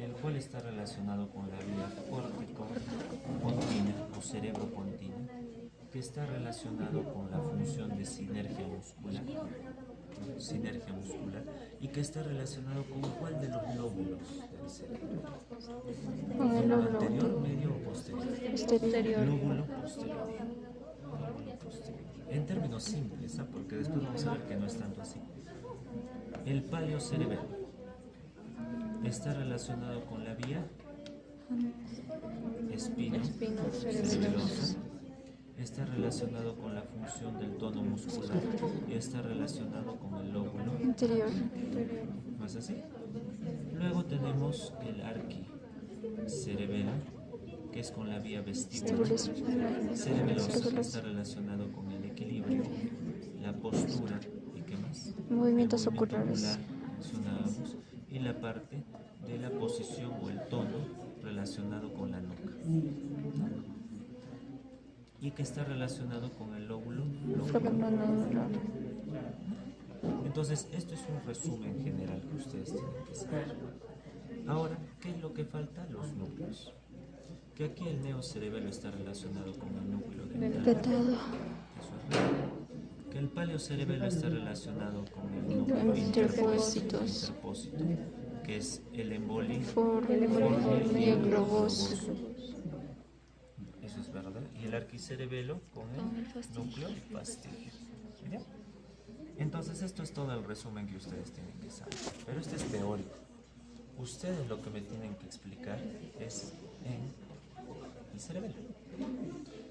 el cual está relacionado con la vía córtico-pontina o cerebro-pontina, que está relacionado con la función de sinergia muscular, y que está relacionado con cuál de los lóbulos del cerebro. Con el lóbulo Anterior, medio o posterior. posterior. Lóbulo posterior. Lóbulo posterior. En términos simples, ¿ah? Porque después vamos a ver que no es tanto así. El palio cerebelo está relacionado con la vía espino-cerebelosa, está relacionado con la función del tono muscular y está relacionado con el lóbulo Interior. ¿no es así? Luego tenemos el arquicerebelo, que es con la vía vestibulo-cerebelosa, que está relacionado con el equilibrio, la postura y ¿qué más? Movimientos El movimiento oculares. ocular, mencionábamos, y la parte de la posición o el tono relacionado con la nuca, ¿no? Y que está relacionado con el lóbulo Frontonodular. Entonces, esto es un resumen general que ustedes tienen que saber. Ahora, ¿qué es lo que falta? Los núcleos. Que aquí el neocerebelo está relacionado con el núcleo dental. Petado. Eso es real. Que el paleocerebelo está relacionado con el núcleo Interpósitos. interpósito, que es el emboli Forme y el globoso. Eso es verdad. Y el arquicerebelo con el núcleo fastígeo. ¿Bien? Entonces esto es todo el resumen que ustedes tienen que saber. Pero este es teórico. Ustedes lo que me tienen que explicar es en el cerebelo.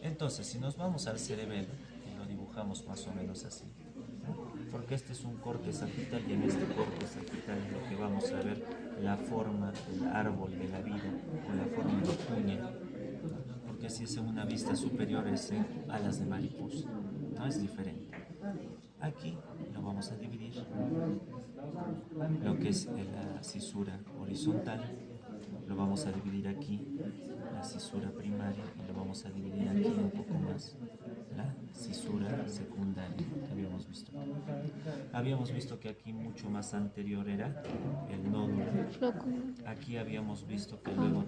Entonces, si nos vamos al cerebelo, y lo dibujamos más o menos así, ¿no? Porque este es un corte sagital y en este corte sagital es lo que vamos a ver la forma del árbol de la vida o la forma de cuña, ¿no? Porque si es en una vista superior es en alas de mariposa, no es diferente. Aquí lo vamos a dividir, lo que es la cisura horizontal, lo vamos a dividir aquí, la cisura primaria, y lo vamos a dividir aquí un poco más, la cisura secundaria que habíamos visto. Habíamos visto que aquí mucho más anterior era el nódulo. Aquí habíamos visto que luego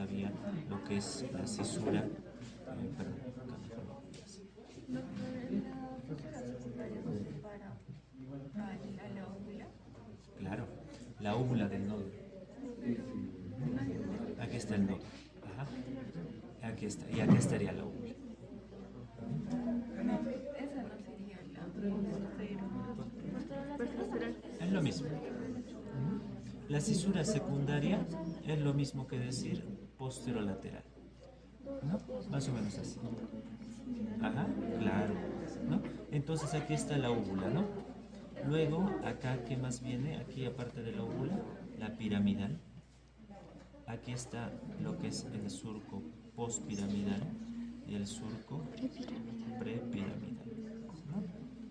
había lo que es la cisura, perdón, acá mejor lo voy a hacer. Claro, la óvula del nódulo. Aquí está el nódulo. Ajá. Aquí está. Y aquí estaría la óvula. Esa no sería la Es lo mismo. La cisura secundaria es lo mismo que decir posterolateral, ¿no? Más o menos así. Ajá, claro, ¿no? Entonces aquí está la óvula, ¿no? Luego, acá, ¿qué más viene? Aquí, aparte de la óvula, la piramidal. Aquí está lo que es el surco postpiramidal y el surco prepiramidal, ¿no?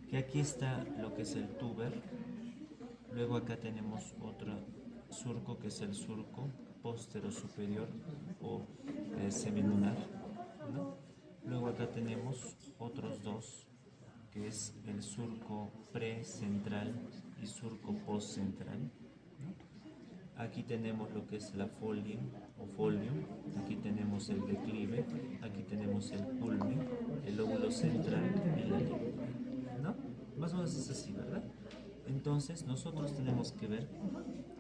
Que aquí está lo que es el túber. Luego acá tenemos otro surco que es el surco póstero superior o semilunar, ¿no? Luego acá tenemos otros dos, que es el surco precentral y surco postcentral, ¿no? Aquí tenemos lo que es la folia o folium, aquí tenemos el declive, aquí tenemos el pulmón, el lóbulo central y la lígula, ¿no? Más o menos es así, ¿verdad? Entonces nosotros tenemos que ver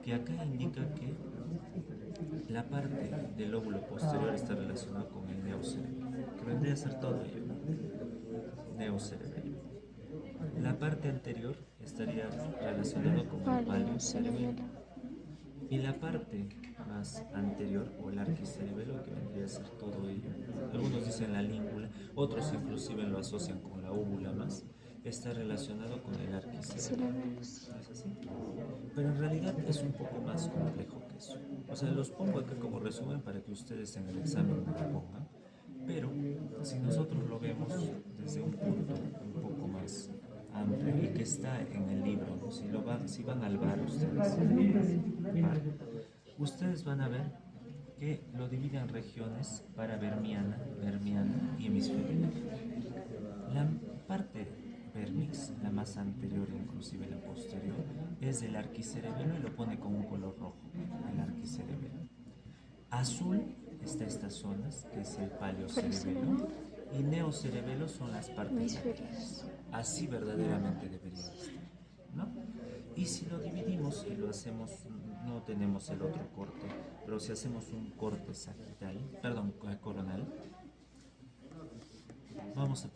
que acá indica que la parte del lóbulo posterior está relacionada con el neocerebelo, que vendría a ser todo ello, ¿no? Neocerebelo. La parte anterior estaría relacionada con el paleocerebelo. Y la parte más anterior, o el arquicerebelo, que vendría a ser todo ello, algunos dicen la língula, otros inclusive lo asocian con la óvula más, está relacionado con el arquicerebelo. ¿Es así? Pero en realidad es un poco más complejo que eso. O sea, los pongo acá como resumen para que ustedes en el examen me lo pongan. Pero si nosotros lo vemos desde un punto un poco más amplio y que está en el libro, ¿no? Si van al bar ustedes van a ver que lo dividen en regiones para vermiana y hemisférica. La parte vermix, la más anterior inclusive la posterior, es del arquicerebelo y lo pone con un color rojo, el arquicerebelo. Azul está estas zonas, que es el paleocerebelo, y neocerebelo son las partes laterales. Hemisferios. Así verdaderamente debería de estar, ¿no? Y si lo dividimos y lo hacemos, no tenemos el otro corte, pero si hacemos un corte sagital, perdón, coronal, vamos a,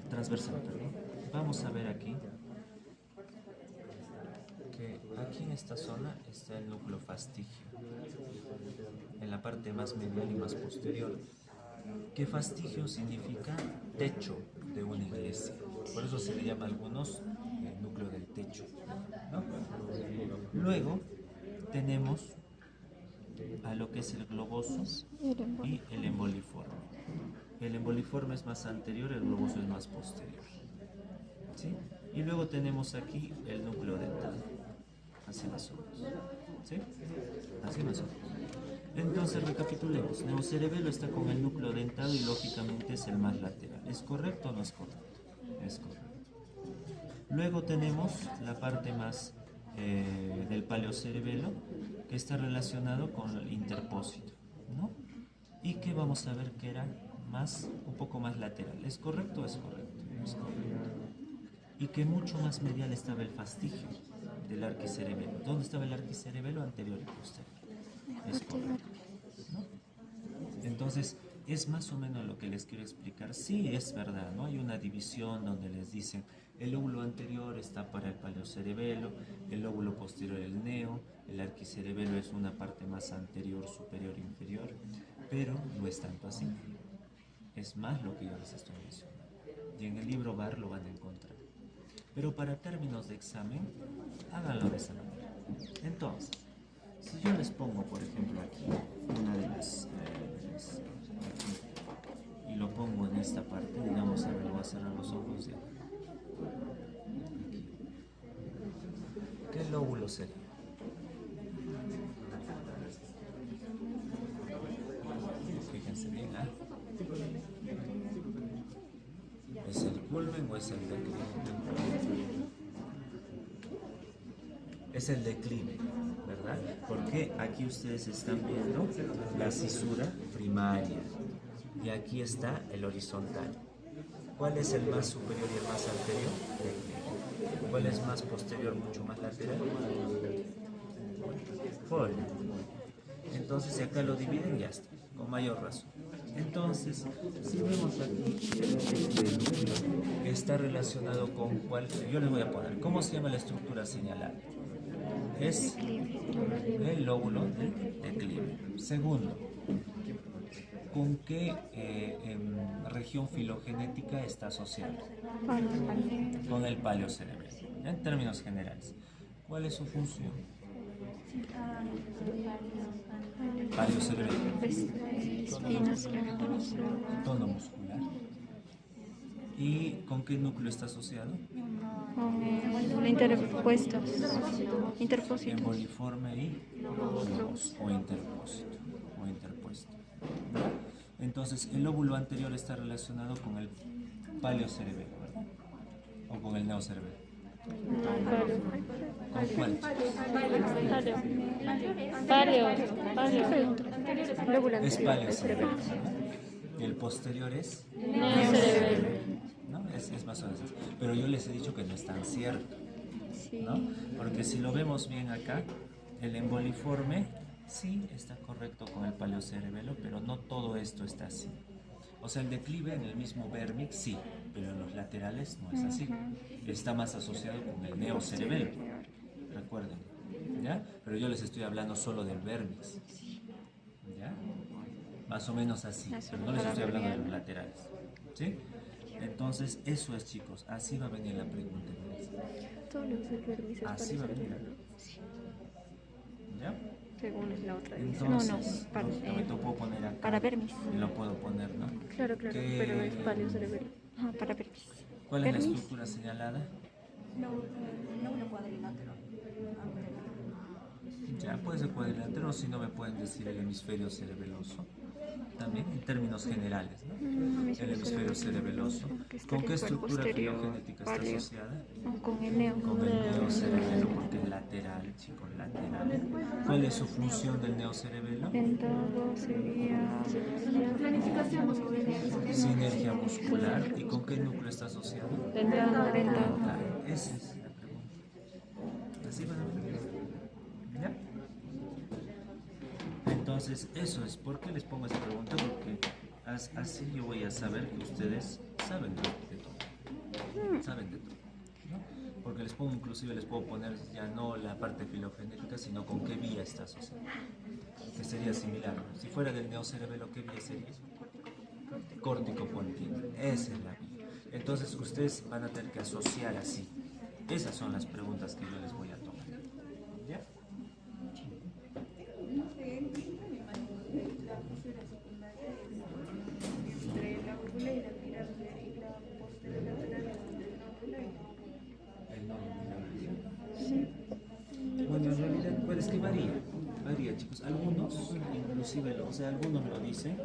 transversal, perdón, vamos a ver aquí que aquí en esta zona está el núcleo fastigio, en la parte más medial y más posterior. Que fastigio significa techo de una iglesia, por eso se le llama a algunos núcleo del techo, ¿no? Luego tenemos a lo que es el globoso y el emboliforme. El emboliforme es más anterior, el globoso es más posterior, ¿sí? Y luego tenemos aquí el núcleo dental, así más o menos, ¿sí? Así más o menos. Entonces recapitulemos, neocerebelo está con el núcleo dentado y lógicamente es el más lateral. ¿Es correcto o no es correcto? Es correcto. Luego tenemos la parte más del paleocerebelo, que está relacionado con el interpósito, ¿no? Y que vamos a ver que era un poco más lateral. ¿Es correcto o es correcto? Es correcto. Y que mucho más medial estaba el fastigio del arquicerebelo. ¿Dónde estaba el arquicerebelo? Anterior y posterior. Es correcto, ¿no? Entonces, es más o menos lo que les quiero explicar. Sí, es verdad, ¿no? Hay una división donde les dicen el lóbulo anterior está para el paleocerebelo, el lóbulo posterior el neo, el arquicerebelo es una parte más anterior, superior e inferior, pero no es tanto así. Es más lo que yo les estoy mencionando. Y en el libro VAR lo van a encontrar. Pero para términos de examen, háganlo de esa manera. Entonces, si yo les pongo, por ejemplo, aquí una de las aquí, y lo pongo en esta parte, digamos, a ver, voy a cerrar los ojos y aquí. ¿Qué lóbulo sería? Fíjense bien, ¿ah? ¿Es el culmen o es el declive? Es el declive, ¿verdad? Porque aquí ustedes están viendo la cisura primaria y aquí está el horizontal. ¿Cuál es el más superior y el más anterior? Declive. ¿Cuál es más posterior, mucho más lateral? Folio. Entonces, si acá lo dividen, ya está, con mayor razón. Entonces, si vemos aquí, este núcleo está relacionado con cuál, yo les voy a poner, ¿cómo se llama la estructura señalada? Es el lóbulo del declive. Segundo, ¿con qué región filogenética está asociado? Con el paleocerebelo. En términos generales, ¿cuál es su función? Paleocerebelo. Tono muscular. ¿Y con qué núcleo está asociado? Interpuestos. Interpósitos. Emboliforme y globoso, o interpósito, o interpuesto. Entonces, el lóbulo anterior está relacionado con el paleocerebelo, ¿verdad? O con el neocerebelo. ¿Con cuál? Es paleocerebelo. El posterior es neocerebelo, ¿no? Es más o menos así. Pero yo les he dicho que no es tan cierto, ¿no? Porque si lo vemos bien acá, el emboliforme sí está correcto con el paleocerebelo, pero no todo esto está así. O sea, el declive en el mismo vérmix sí, pero en los laterales no es así. Está más asociado con el neocerebelo, recuerden, ¿ya? Pero yo les estoy hablando solo del vérmix, ¿ya? Más o menos así, pero no les estoy hablando de los laterales, ¿sí? Entonces, eso es, chicos, así va a venir la pregunta. Así va a venir. ¿Ya? Según la otra Entonces, también lo puedo poner acá. Para vermis. Y lo puedo poner, ¿no? Claro, pero es paleocerebelo. Ajá, para vermis. ¿Cuál es la estructura señalada? Lóbulo cuadrilátero. Ya, puede ser cuadrilátero, si no me pueden decir el hemisferio cerebeloso. también en términos generales, ¿no? El hemisferio cerebeloso. Que ¿Con estaría qué el estructura posterior, filogenética está paleo. asociada? Con el neo. Con el neocerebelo, porque es lateral, chicos, lateral. ¿Cuál es su función del neocerebelo? Dentado sería Sinergia muscular. ¿Y con qué núcleo está asociado? dentado. Dentado. Esa es la pregunta. Así van a ver. ¿Ya? Entonces, eso es. ¿Por qué les pongo esa pregunta? Porque así yo voy a saber que ustedes saben de todo. Saben de todo. ¿No? Porque les pongo, inclusive les puedo poner ya no la parte filogenética, sino con qué vía está asociada. Que sería similar. Si fuera del neocerebelo, ¿qué vía sería? Córtico-pontino. Esa es la vía. Entonces, ustedes van a tener que asociar así. Esas son las preguntas que yo les voy a tomar. ¿Ya? Entre la úvula y la pirámide y la posterolateral del nódulo El nódulo. Sí. Bueno, en realidad, pues es que varía, chicos. Algunos, inclusive, o sea, algunos lo dicen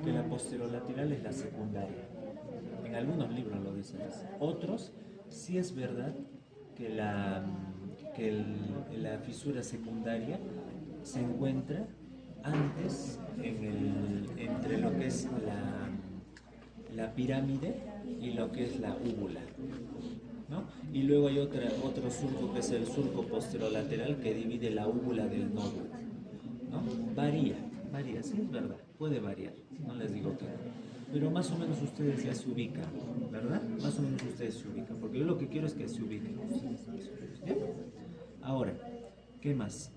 que la posterolateral es la secundaria. En algunos libros lo dicen así. Otros, sí es verdad que la fisura secundaria se encuentra antes entre lo que es la pirámide y lo que es la úvula, ¿no? Y luego hay otro surco que es el surco posterolateral que divide la úvula del nódulo, ¿no? Varía, sí es verdad, puede variar, no les digo que no. Pero más o menos ustedes ya se ubican, ¿verdad? Más o menos ustedes se ubican, porque yo lo que quiero es que se ubiquen. ¿Ya? Ahora, ¿qué más?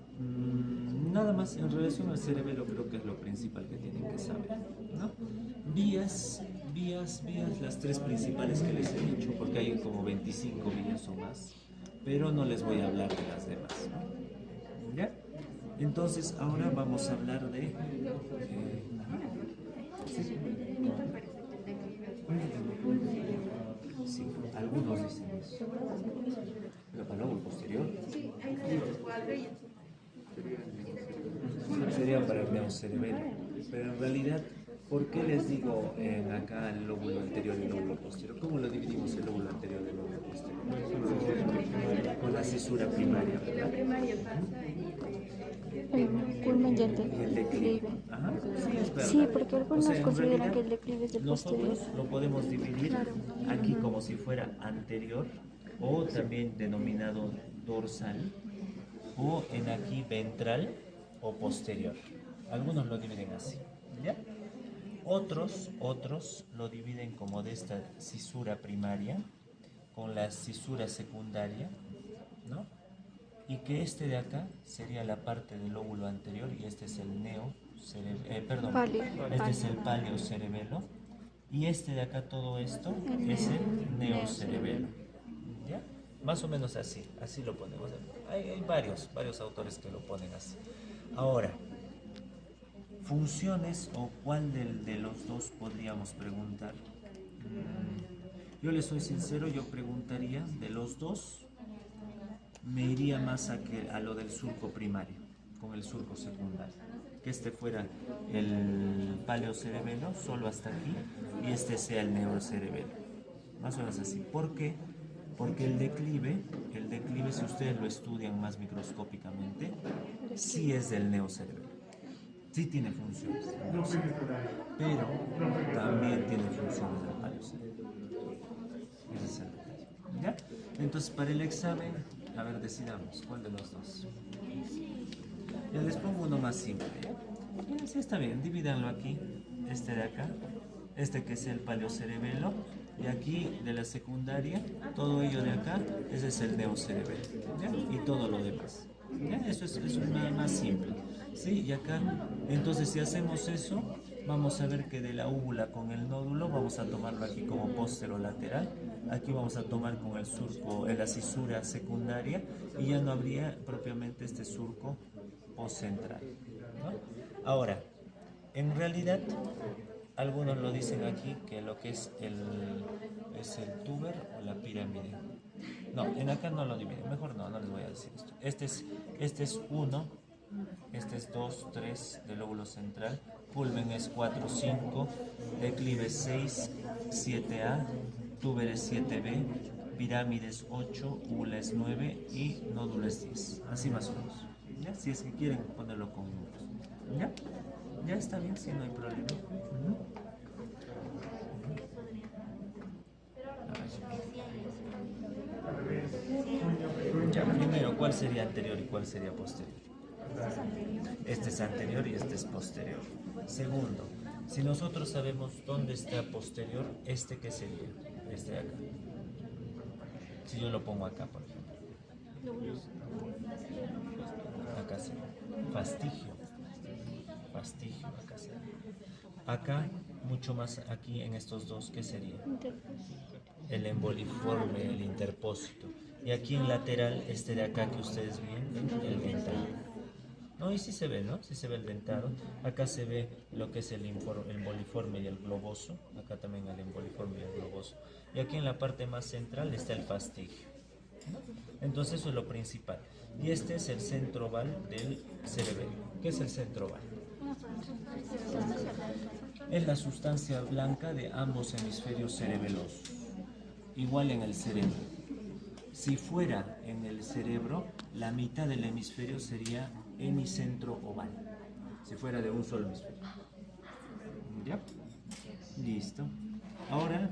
Nada más en relación al cerebelo creo que es lo principal que tienen que saber, ¿no? Vías, las tres principales que les he dicho, porque hay como 25 vías o más, pero no les voy a hablar de las demás, ¿no? ¿Ya? Entonces ahora vamos a hablar de... sí, algunos dicen eso. Pero para luego el posterior. Sería para el neocerebelo. Pero en realidad, ¿por qué les digo acá el lóbulo anterior y el lóbulo posterior? ¿Cómo lo dividimos el lóbulo anterior del lóbulo posterior? Con la cisura primaria, ¿verdad? El culmen y el Y el declive. Ajá, sí, es verdad. Sí, porque algunos O sea, en consideran realidad, que el declive es del posterior. nosotros lo podemos dividir aquí como si fuera anterior o también denominado dorsal o en aquí ventral o posterior. Algunos lo dividen así, ¿ya? Otros lo dividen como de esta cisura primaria con la cisura secundaria, ¿no? Y que este de acá sería la parte del lóbulo anterior y este es el este es el paleocerebelo y este de acá todo esto es el neocerebelo. ¿Ya? Más o menos así lo ponemos. Hay varios autores que lo ponen así. Ahora, funciones o cuál de los dos podríamos preguntar. Yo les soy sincero, yo preguntaría de los dos. Me iría más a lo del surco primario, con el surco secundario. Que este fuera el paleocerebelo, solo hasta aquí, y este sea el neocerebelo. Más o menos así. ¿Por qué? Porque el declive, si ustedes lo estudian más microscópicamente, sí es del neocerebelo. Sí tiene funciones, pero también tiene funciones del paleocerebelo. Ese es el detalle. ¿Ya? Entonces, para el examen, a ver, decidamos, ¿cuál de los dos? Ya les pongo uno más simple, ¿ya? Sí, está bien, divídanlo aquí, este de acá, este que es el paleocerebelo, y aquí de la secundaria, todo ello de acá, ese es el neocerebelo, ¿ya? Y todo lo demás, ¿ya? Eso es más simple, ¿sí? Y acá, entonces si hacemos eso, vamos a ver que de la úvula con el nódulo, vamos a tomarlo aquí como posterolateral, aquí vamos a tomar con el surco, la cisura secundaria, y ya no habría propiamente este surco postcentral, ¿no? Ahora, en realidad, algunos lo dicen aquí que lo que es el tuber o la pirámide. No, en acá no lo dividen, mejor no les voy a decir esto. Este es 1, este es 2, 3 del lóbulo central, culmen es 4, 5, declive 6, 7A, túber es 7B, pirámide es 8, úbula es 9 y nódulo es 10. Así más o menos. ¿Ya? Si es que quieren ponerlo con números. ¿Ya? Ya está bien, si no hay problema. Ya, primero, ¿cuál sería anterior y cuál sería posterior? Este es anterior y este es posterior. Segundo, si nosotros sabemos dónde está posterior, ¿este qué sería? Este de acá. Si yo lo pongo acá, por ejemplo. Acá sería fastigio. Fastigio, acá sería. Acá, mucho más aquí en estos dos, ¿qué sería? El emboliforme, el interpósito. Y aquí en lateral, este de acá que ustedes ven, el dentado. No, y sí se ve, ¿no? Sí se ve el dentado. Acá se ve lo que es el emboliforme y el globoso. Acá también el emboliforme y el globoso. Y aquí en la parte más central está el fastigio. Entonces eso es lo principal. Y este es el centro oval del cerebelo. ¿Qué es el centro oval? Es la sustancia blanca de ambos hemisferios cerebelosos. Igual en el cerebro. Si fuera en el cerebro, la mitad del hemisferio sería hemicentro oval. Si fuera de un solo hemisferio. ¿Ya? Listo. Ahora